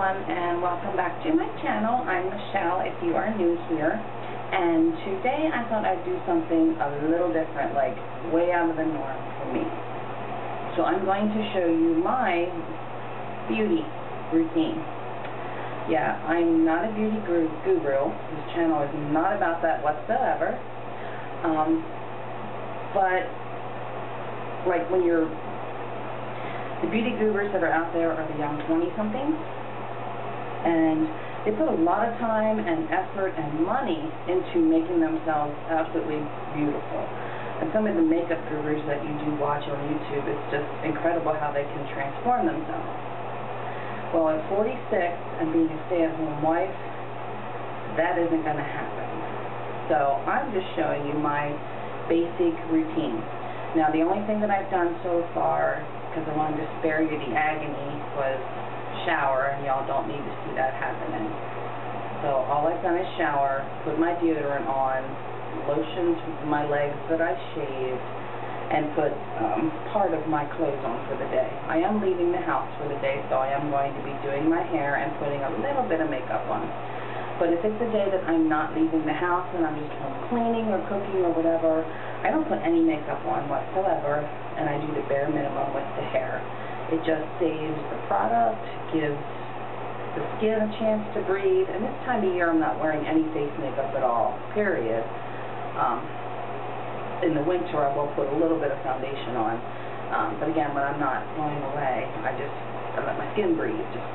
everyone, and welcome back to my channel. I'm Michelle if you are new here, and today I thought I'd do something a little different, like way out of the norm for me. So I'm going to show you my beauty routine. Yeah, I'm not a beauty guru. This channel is not about that whatsoever. But like when you're the beauty gurus that are out there are the young 20-somethings, and they put a lot of time and effort and money into making themselves absolutely beautiful. And some of the makeup gurus that you do watch on YouTube, it's just incredible how they can transform themselves. Well, at 46 and being a stay-at-home wife, that isn't going to happen. So I'm just showing you my basic routine. Now, the only thing that I've done so far, because I wanted to spare you the agony, was shower, and y'all don't need to see that happening. So all I've done is shower, put my deodorant on, lotioned my legs that I shaved, and put part of my clothes on for the day. I am leaving the house for the day, so I am going to be doing my hair and putting a little bit of makeup on. But if it's a day that I'm not leaving the house and I'm just home cleaning or cooking or whatever, I don't put any makeup on whatsoever, and I do the bare minimum with the hair. It just saves the product, gives the skin a chance to breathe, and this time of year I'm not wearing any face makeup at all, period. In the winter I will put a little bit of foundation on, but again, when I'm not going away, I let my skin breathe, just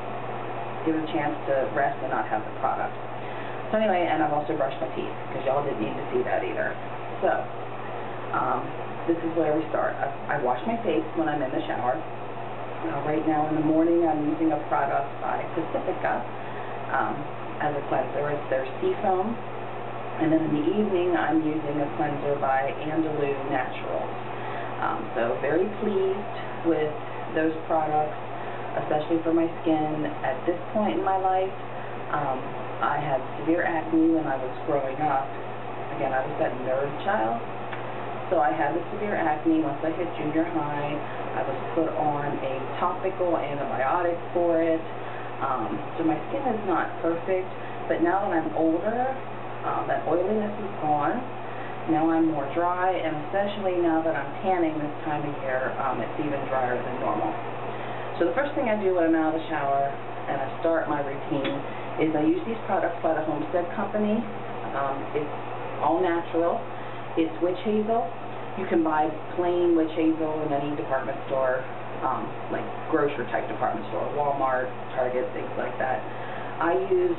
give it a chance to rest and not have the product. So anyway, and I've also brushed my teeth, because y'all didn't need to see that either. So, this is where we start. I wash my face when I'm in the shower. Right now in the morning I'm using a product by Pacifica as a cleanser. It's their Seafoam. And then in the evening I'm using a cleanser by Andalou Naturals. So very pleased with those products, especially for my skin. At this point in my life, I had severe acne when I was growing up. Again, I was that nerd child. So I had the severe acne. Once I hit junior high, I was put on a topical antibiotic for it. So my skin is not perfect, but now that I'm older, that oiliness is gone. Now I'm more dry, and especially now that I'm tanning this time of year, it's even drier than normal. So the first thing I do when I'm out of the shower and I start my routine is I use these products by the Homestead Company. It's all natural. It's witch hazel. You can buy plain witch hazel in any department store, like grocery type department store, Walmart, Target, things like that. I use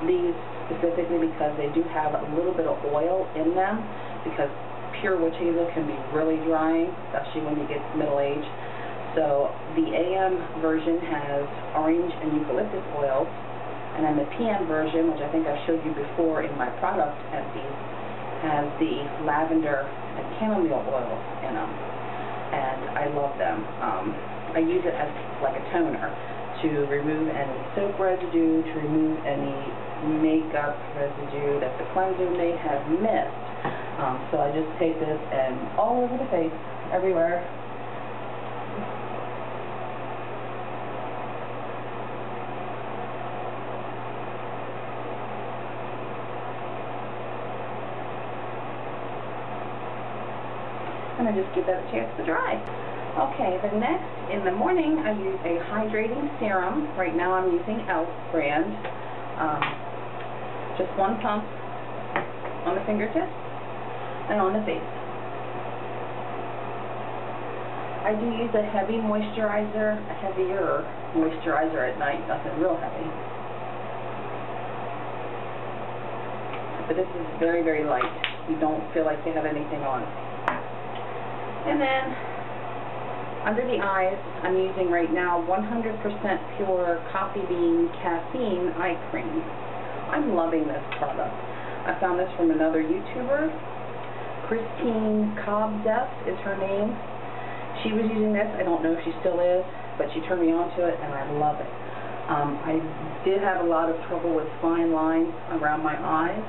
these specifically because they do have a little bit of oil in them, because pure witch hazel can be really drying, especially when you get middle age. So the AM version has orange and eucalyptus oils, and then the PM version, which I think I showed you before in my product empties, has the lavender and chamomile oils in them, and I love them. I use it as like a toner to remove any soap residue, to remove any makeup residue that the cleanser may have missed. So I just take this and all over the face, everywhere. And I just give that a chance to dry. Okay, the next, in the morning, I use a hydrating serum. Right now I'm using e.l.f. brand. Just one pump on the fingertips and on the face. I do use a heavy moisturizer, a heavier moisturizer at night, nothing real heavy. But this is very, very light. You don't feel like you have anything on. And then, under the eyes, I'm using right now 100% pure coffee bean caffeine eye cream. I'm loving this product. I found this from another YouTuber. Christine Cobdef is her name. She was using this. I don't know if she still is, but she turned me on to it, and I love it. I did have a lot of trouble with fine lines around my eyes.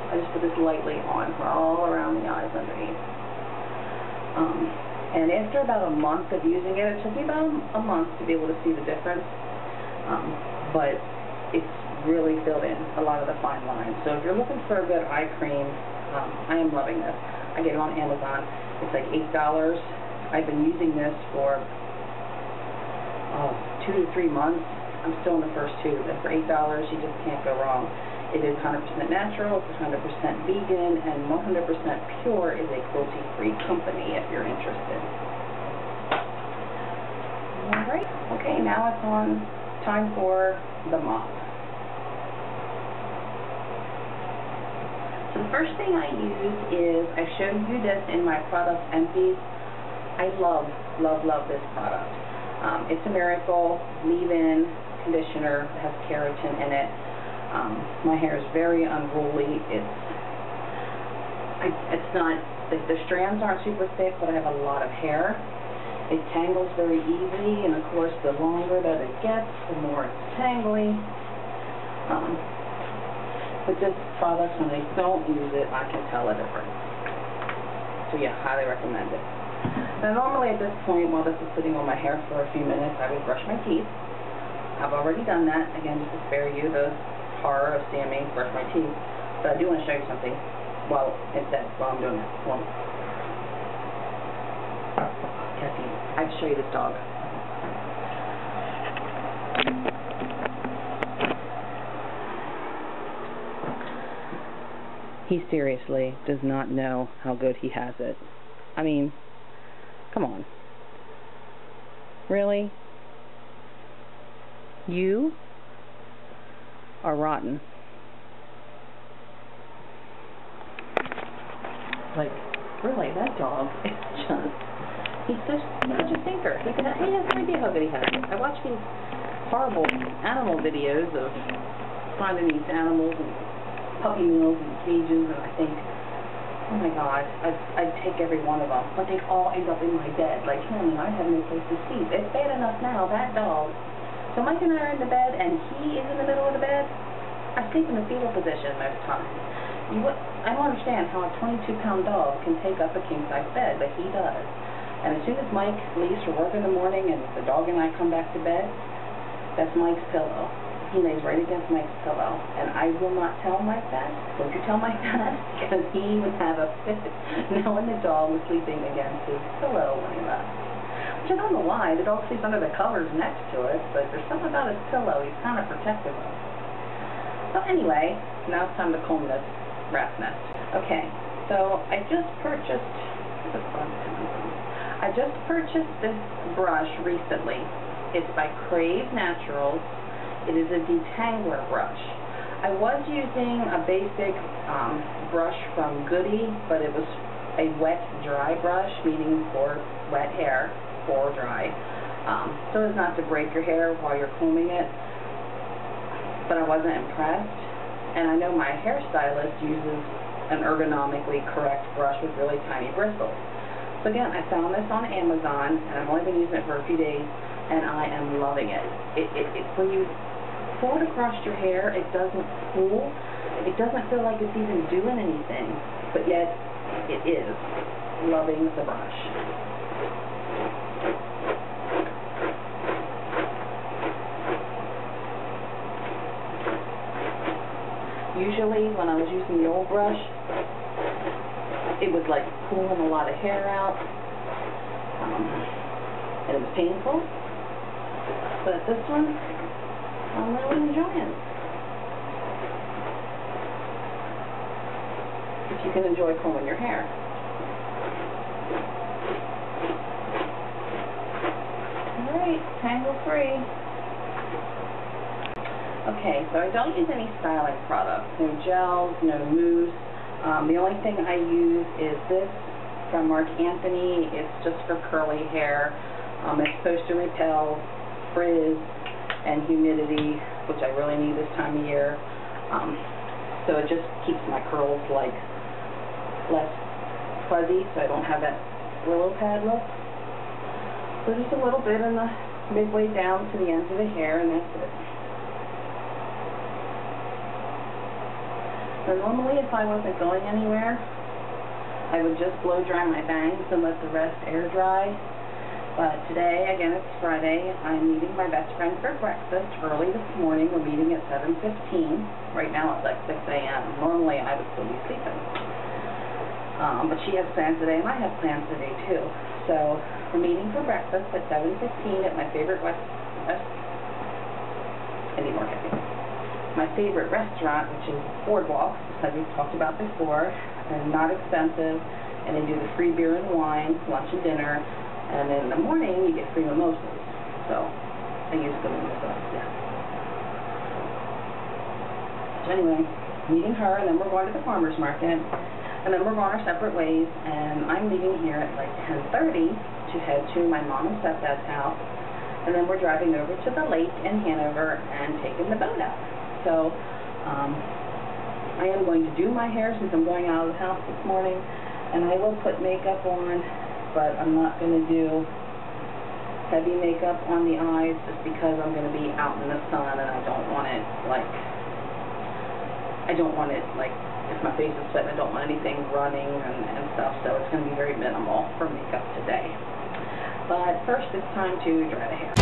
I just put this lightly on all around the eyes underneath. And after about a month of using it, it took me about a month to be able to see the difference. but it's really filled in a lot of the fine lines. So if you're looking for a good eye cream, I am loving this. I get it on Amazon. It's like $8. I've been using this for 2 to 3 months. I'm still in the first tube, and for $8 you just can't go wrong. It is 100% natural, it's 100% vegan, and 100% pure is a cruelty-free company if you're interested. Alright, okay, now it's time for the mop. So the first thing I use is, I showed you this in my product empties. I love, love, love this product. It's a Miracle leave-in conditioner. It has keratin in it. My hair is very unruly. It's not, the strands aren't super thick, but I have a lot of hair. It tangles very easy, and of course the longer that it gets, the more it's tangly. But this product, when I don't use it, I can tell a difference. So yeah, highly recommend it. Now normally at this point, while this is sitting on my hair for a few minutes, I would brush my teeth. I've already done that, again, just to spare you the horror of seeing me brush my teeth. But I do want to show you something while I'm doing that. Well, Cassie, I have to show you this dog. He seriously does not know how good he has it. I mean, come on. Really? You are rotten. Like, really, that dog is just, he's such a thinker. He has no idea how good he has it. I watch these horrible animal videos of finding these animals and puppy mills and cages, and I think, oh my God, I'd take every one of them, but they all end up in my bed, like him, and I have no place to sleep. It's bad enough now, that dog. So Mike and I are in the bed, and he is in the middle of the bed. I sleep in the fetal position most times. I don't understand how a 22-pound dog can take up a king-size bed, but he does. And as soon as Mike leaves for work in the morning and the dog and I come back to bed, that's Mike's pillow. He lays right against Mike's pillow. And I will not tell Mike that. Don't you tell Mike that, because he would have a fit knowing the dog was sleeping against his pillow when he left. Which I don't know why. The dog sleeps under the covers next to it, but there's something about his pillow he's kind of protective of. So anyway, now it's time to comb this rat's nest. Okay, so I just purchased this brush recently. It's by Crave Naturals. It is a detangler brush. I was using a basic brush from Goody, but it was a wet dry brush, meaning for wet hair or dry, so as not to break your hair while you're combing it. But I wasn't impressed, and I know my hairstylist uses an ergonomically correct brush with really tiny bristles. So again, I found this on Amazon, and I've only been using it for a few days, and I am loving it. When you pull it across your hair, it doesn't pull. It doesn't feel like it's even doing anything, but yet it is. Loving the brush. Usually, when I was using the old brush, it was like pulling a lot of hair out, and it was painful. But this one, I'm really enjoying. If you can enjoy combing your hair. Alright, tangle-free. Okay, so I don't use any styling products. No gels, no mousse. The only thing I use is this from Marc Anthony. It's just for curly hair. It's supposed to repel frizz and humidity, which I really need this time of year. So it just keeps my curls like less fuzzy, so I don't have that willow pad look. So just a little bit in the midway down to the ends of the hair, and that's it. So normally if I wasn't going anywhere, I would just blow dry my bangs and let the rest air dry. But today, again, it's Friday. I'm meeting my best friend for breakfast early this morning. We're meeting at 7:15. Right now it's like 6 a.m. Normally I would still be sleeping. But she has plans today, and I have plans today too. So we're meeting for breakfast at 7:15 at my favorite my favorite restaurant, which is Boardwalk, as we've talked about before, and not expensive. And they do the free beer and wine, lunch and dinner. And in the morning, you get free mimosas. So, I use the mimosa, yeah. So anyway, meeting her, and then we're going to the farmer's market, and then we're going our separate ways, and I'm leaving here at like 10:30 to head to my mom and stepdad's house, and then we're driving over to the lake in Hanover and taking the boat out. So, I am going to do my hair since I'm going out of the house this morning, and I will put makeup on, but I'm not going to do heavy makeup on the eyes just because I'm going to be out in the sun, and I don't want it, if my face is sweating, I don't want anything running and stuff, so it's going to be very minimal for makeup today. But first it's time to dry the hair.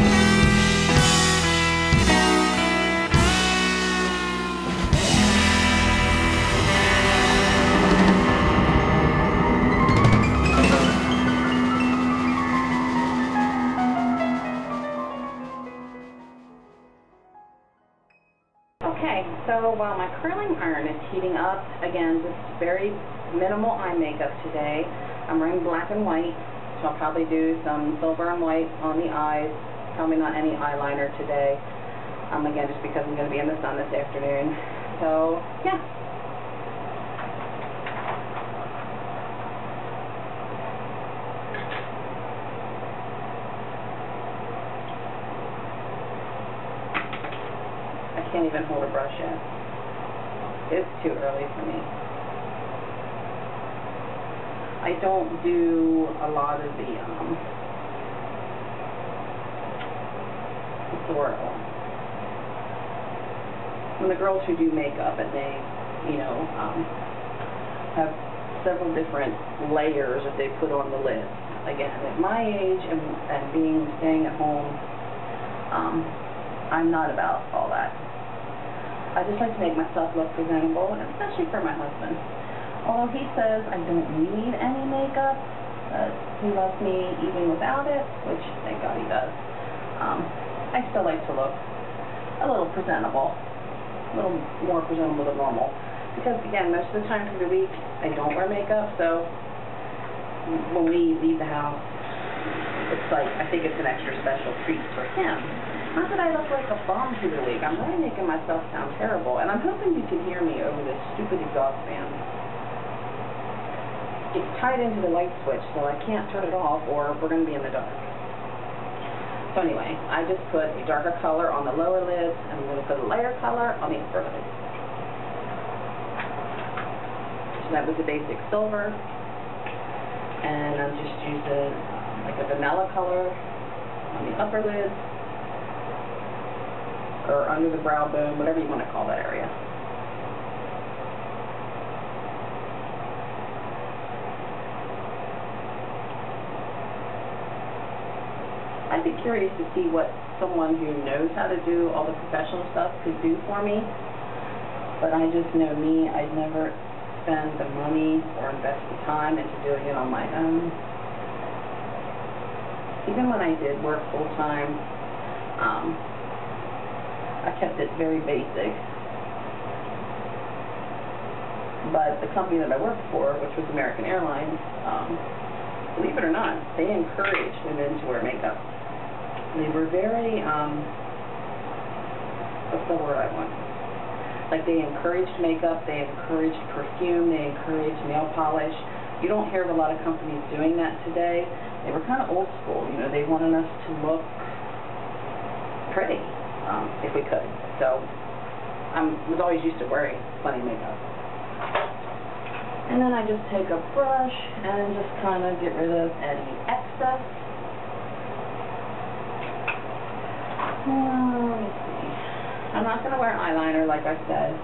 Okay, so while my curling iron is heating up, again, just very minimal eye makeup today. I'm wearing black and white, so I'll probably do some silver and white on the eyes. Probably not any eyeliner today. Again, just because I'm going to be in the sun this afternoon. So, yeah. I can't even hold a brush yet. It's too early for me. I don't do a lot of the, what's the word? When the girls who do makeup and they, have several different layers that they put on the lid. Again, at my age and staying at home, I'm not about all that. I just like to make myself look presentable, and especially for my husband. Although he says I don't need any makeup, he loves me even without it, which thank God he does. I still like to look a little presentable, a little more presentable than normal. Because again, most of the time through the week, I don't wear makeup, so when we leave the house, it's like, I think it's an extra special treat for him. Not that I look like a bum through the week. I'm really making myself sound terrible, and I'm hoping you can hear me over this stupid exhaust fan. It's tied into the light switch, so I can't turn it off, or we're going to be in the dark. So anyway, I just put a darker color on the lower lid, and I'm going to put a lighter color on the upper lid. So that was the basic silver, and I'm just using like a vanilla color on the upper lid, or under the brow bone, whatever you want to call that area. I'd be curious to see what someone who knows how to do all the professional stuff could do for me. But I just know me, I'd never spend the money or invest the time into doing it on my own. Even when I did work full-time, I kept it very basic. But the company that I worked for, which was American Airlines, believe it or not, they encouraged women to wear makeup. They were very, what's the word I want? Like, they encouraged makeup, they encouraged perfume, they encouraged nail polish. You don't hear of a lot of companies doing that today. They were kind of old school, they wanted us to look pretty, if we could. So, I was always used to wearing plenty of makeup. And then I just take a brush and just kind of get rid of any excess. Let me see. I'm not going to wear eyeliner, like I said.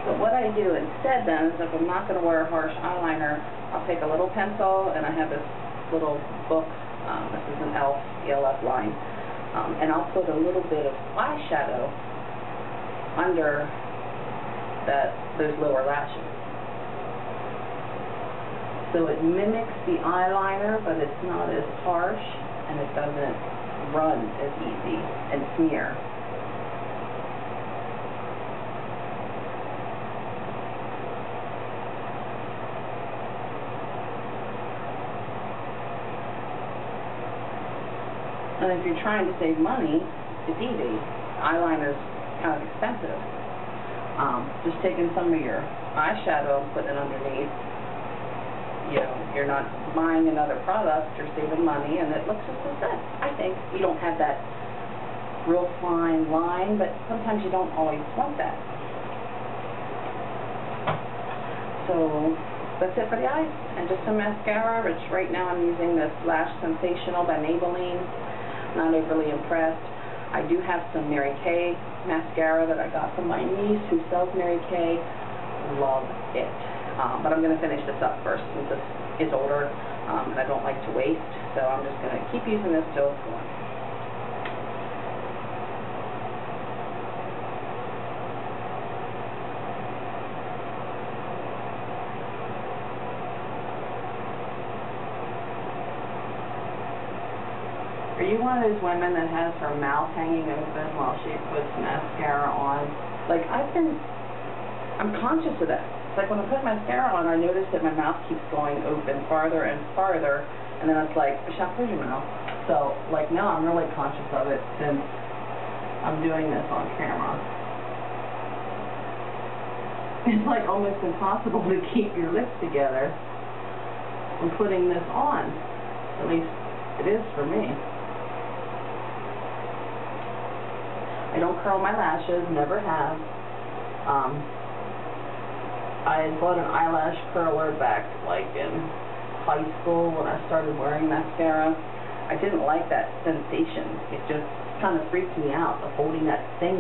But what I do instead then is if I'm not going to wear a harsh eyeliner, I'll take a little pencil, and I have this little book This is an ELF, ELF line. And I'll put a little bit of eyeshadow under those lower lashes. So it mimics the eyeliner, but it's not as harsh, and it doesn't run as easy and smear. And if you're trying to save money, it's easy. Eyeliner's kind of expensive. Just taking some of your eyeshadow and putting it underneath. You know, you're not buying another product, you're saving money, and it looks just as good, I think. You don't have that real fine line, but sometimes you don't always want that. So that's it for the eyes, and just some mascara, which right now I'm using this Lash Sensational by Maybelline. Not overly impressed. I do have some Mary Kay mascara that I got from my niece who sells Mary Kay. Love it. But I'm going to finish this up first since this is older and I don't like to waste, so I'm just going to keep using this till it's gone. Are you one of those women that has her mouth hanging open while she puts mascara on? Like, I'm conscious of that. It's like when I put mascara on, I notice that my mouth keeps going open farther and farther, and then it's like, Michelle, close your mouth. So, like, now I'm really conscious of it since I'm doing this on camera. It's like almost impossible to keep your lips together when putting this on. At least it is for me. I don't curl my lashes, never have. I bought an eyelash curler back like in high school when I started wearing mascara. I didn't like that sensation. It just kind of freaked me out, the holding that thing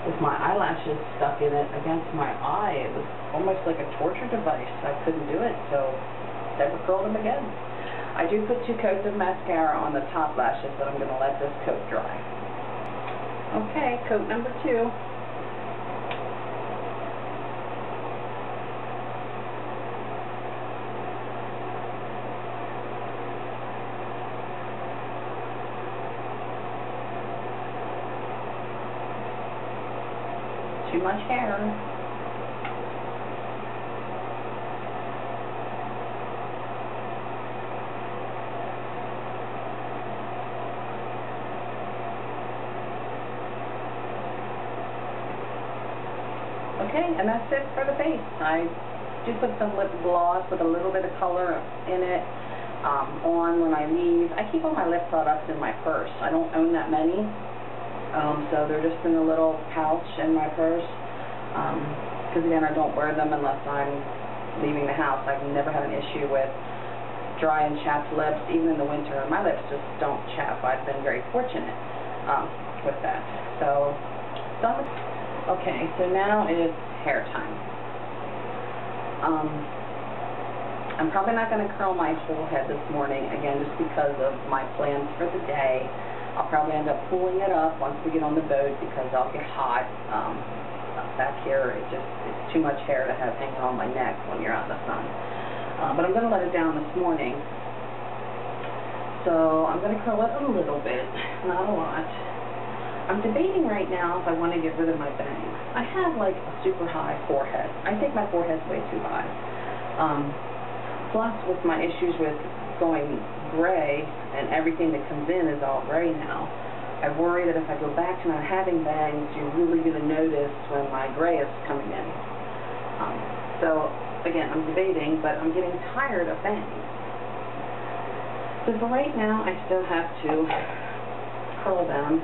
with my eyelashes stuck in it against my eye. It was almost like a torture device. I couldn't do it, so never curled them again. I do put 2 coats of mascara on the top lashes, but I'm going to let this coat dry. Okay, coat number 2. Too much hair. Okay, and that's it for the face. I do put some lip gloss with a little bit of color in it on when I leave. I keep all my lip products in my purse. I don't own that many. So they're just in a little pouch in my purse, because again, I don't wear them unless I'm leaving the house. I've never had an issue with dry and chapped lips, even in the winter. My lips just don't chap. I've been very fortunate with that. So, done with. Okay, so now it's hair time. I'm probably not going to curl my whole head this morning, again, just because of my plans for the day. I'll probably end up pulling it up once we get on the boat because I'll get hot. Back here, it's too much hair to have hanging on my neck when you're out in the sun. But I'm going to let it down this morning. So I'm going to curl it a little bit, not a lot. I'm debating right now if I want to get rid of my bangs. I have like a super high forehead. I think my forehead's way too high. Plus, with my issues with going gray, and everything that comes in is all gray now, I worry that if I go back to not having bangs, you're really going to notice when my gray is coming in. So, again, I'm debating, but I'm getting tired of bangs. So for right now, I still have to curl them.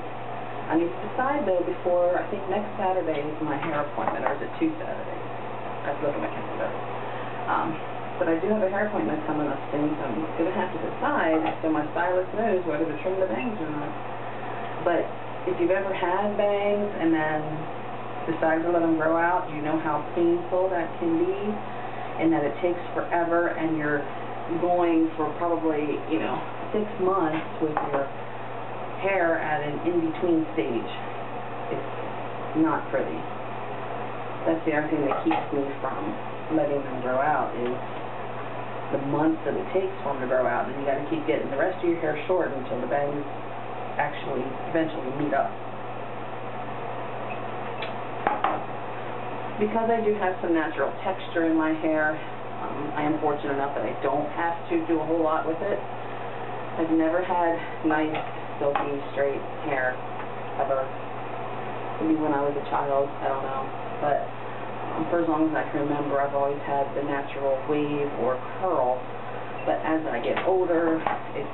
I need to decide, though, before, I think next Saturday is my hair appointment, or is it 2 Saturdays? I have to look at my calendar. But I do have a hair appointment coming up soon, so I'm going to have to decide so my stylist knows whether to trim the bangs or not. But if you've ever had bangs and then decided to let them grow out, you know how painful that can be, and that it takes forever, and you're going for probably, 6 months with your hair at an in-between stage. It's not pretty. That's the other thing that keeps me from letting them grow out is the months that it takes for them to grow out, and you got to keep getting the rest of your hair short until the bangs actually eventually meet up. Because I do have some natural texture in my hair, I am fortunate enough that I don't have to do a whole lot with it. I've never had nice, silky, straight hair, ever. Maybe when I was a child, I don't know. But for as long as I can remember, I've always had the natural wave or curl. But as I get older, it's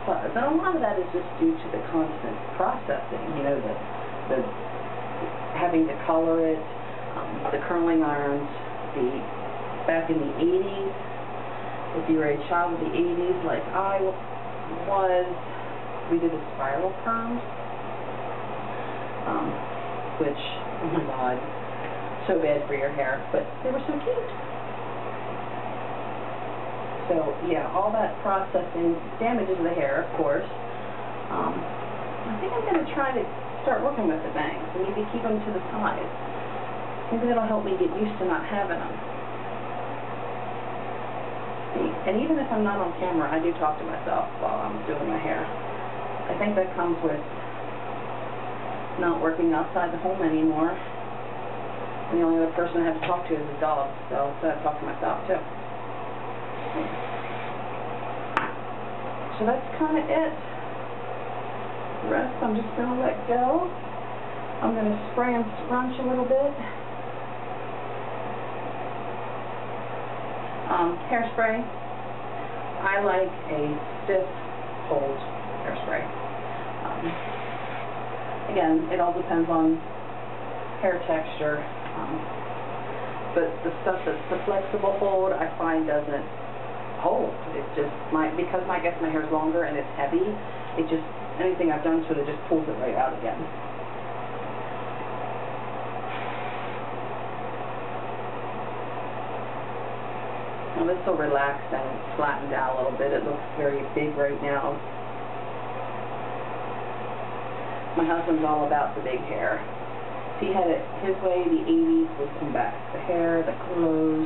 fuzz. And a lot of that is just due to the constant processing, the having to color it, the curling irons, back in the 80s, if you were a child of the 80s, like I was, we did a spiral perm, which, oh my God, so bad for your hair, but they were so cute. So, yeah, all that processing damages the hair, of course. I think I'm going to try to start working with the bangs and maybe keep them to the side. Maybe that'll help me get used to not having them. And even if I'm not on camera, I do talk to myself while I'm doing my hair. I think that comes with not working outside the home anymore. And the only other person I have to talk to is a dog, so I talk to myself too. So that's kind of it. The rest I'm just going to let go. I'm going to spray and scrunch a little bit. Hairspray. I like a stiff, cold hairspray. Again, it all depends on hair texture. But the stuff that's the flexible hold, I find doesn't hold. It just because I guess my hair is longer and it's heavy. It just anything I've done to it just pulls it right out again. Now this will relax and flatten down a little bit. It looks very big right now. My husband's all about the big hair. If he had it his way, the 80s would come back. The hair, the clothes.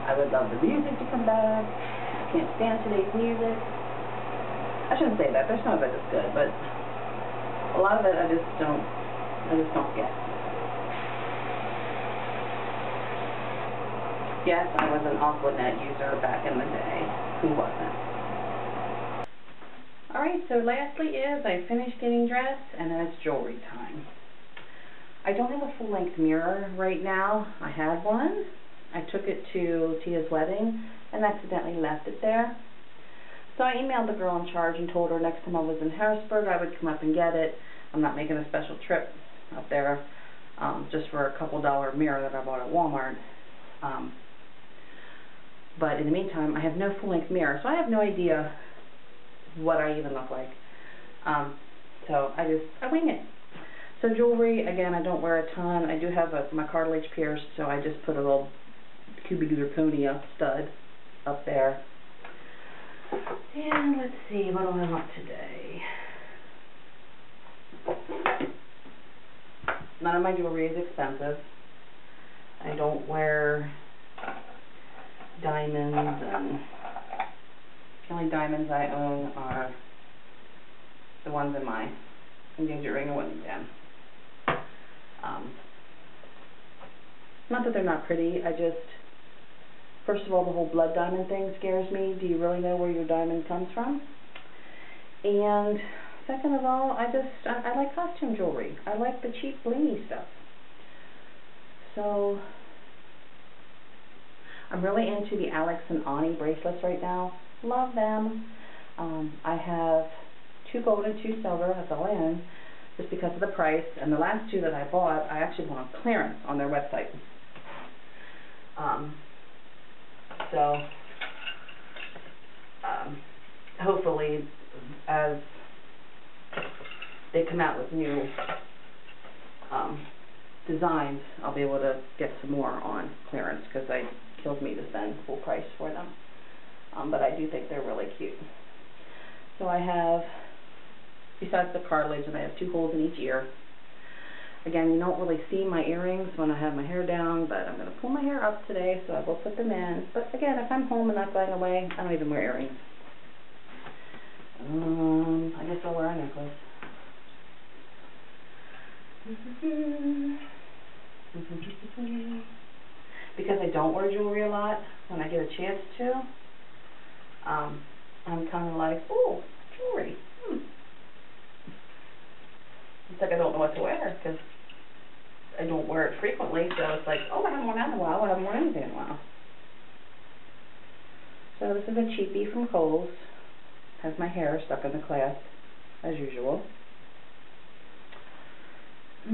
I would love the music to come back. I can't stand today's music. I shouldn't say that. There's some of it that's good, but a lot of it I just don't get. Yes, I was an Aquanet user back in the day. Who wasn't? Alright, so lastly I finished getting dressed, and then it's jewelry time. I don't have a full-length mirror right now. I had one. I took it to Tia's wedding and accidentally left it there. So I emailed the girl in charge and told her next time I was in Harrisburg I would come up and get it. I'm not making a special trip up there just for a couple $1 mirror that I bought at Walmart. But in the meantime, I have no full-length mirror, so I have no idea what I even look like. So I wing it. So jewelry, again, I don't wear a ton. I do have my cartilage pierced, so I just put a little cubic zirconia stud up there. And let's see, what do I want today? None of my jewelry is expensive. I don't wear diamonds, and the only diamonds I own are the ones in my engagement ring and wedding band. Not that they're not pretty, first of all, the whole blood diamond thing scares me. Do you really know where your diamond comes from? And second of all, I like costume jewelry. I like the cheap blingy stuff. So I'm really into the Alex and Ani bracelets right now. Love them. I have 2 gold and 2 silver. That's all I own, just because of the price. And the last 2 that I bought, I actually bought on clearance on their website. Hopefully, as they come out with new designs, I'll be able to get some more on clearance, because it kills me to spend full price for them. but I do think they're really cute. So I have, besides the cartilage, and I have 2 holes in each ear. Again, you don't really see my earrings when I have my hair down, but I'm going to pull my hair up today, so I will put them in. But again, if I'm home and not going away, I don't even wear earrings. I guess I'll wear a necklace. Because I don't wear jewelry a lot, when I get a chance to, I'm kind of like, oh, jewelry. It's like I don't know what to wear because I don't wear it frequently, so it's like, oh, I haven't worn that in a while. I haven't worn anything in a while. So this is a cheapie from Kohl's. Has my hair stuck in the clasp, as usual. Okay,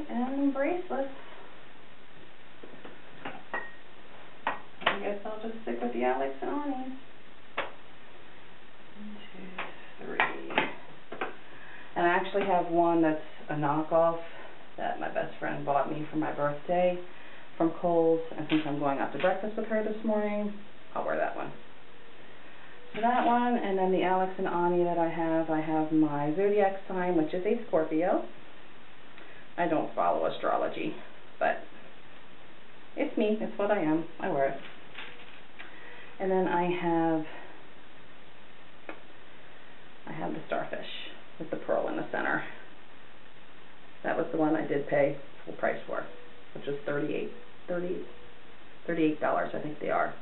and bracelets. I guess I'll just stick with the Alex and Ani. 1, 2, 3. And I actually have one that's a knockoff that my best friend bought me for my birthday from Kohl's. And since I'm going out to breakfast with her this morning, I'll wear that one. So that one, and then the Alex and Ani that I have my zodiac sign, which is a Scorpio. I don't follow astrology, but it's me. It's what I am. I wear it. And then I have the starfish with the pearl in the center. That was the one I did pay full price for, which was $38, I think they are.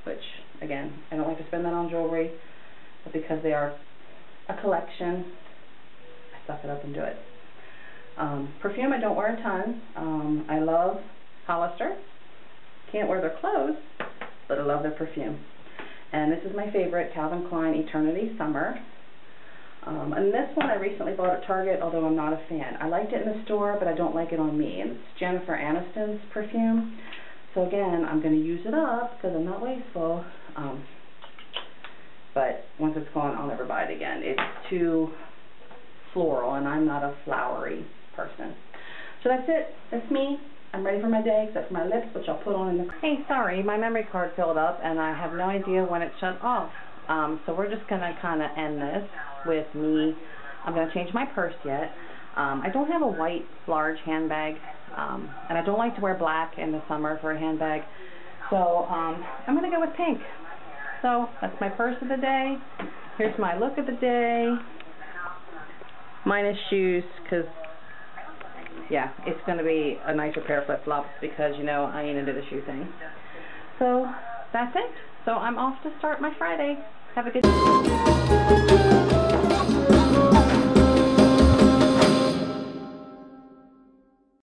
Which, again, I don't like to spend that on jewelry, but because they are a collection, I suck it up and do it. Perfume, I don't wear a ton. I love Hollister. Can't wear their clothes, but I love their perfume. And this is my favorite, Calvin Klein Eternity Summer. And this one I recently bought at Target, although I'm not a fan. I liked it in the store, but I don't like it on me. And it's Jennifer Aniston's perfume. So again, I'm going to use it up because I'm not wasteful. But once it's gone, I'll never buy it again. It's too floral, and I'm not a flowery person. So that's it. That's me. I'm ready for my day, except for my lips, which I'll put on in the... Hey, sorry, my memory card filled up, and I have no idea when it shut off. So we're just going to kind of end this with me. I'm going to change my purse yet. I don't have a white, large handbag, and I don't like to wear black in the summer for a handbag. So I'm going to go with pink. So that's my purse of the day. Here's my look of the day. Minus shoes, because, yeah, it's going to be a nicer pair of flip-flops because, you know, I ain't into the shoe thing. So that's it. So I'm off to start my Friday. Have a good day.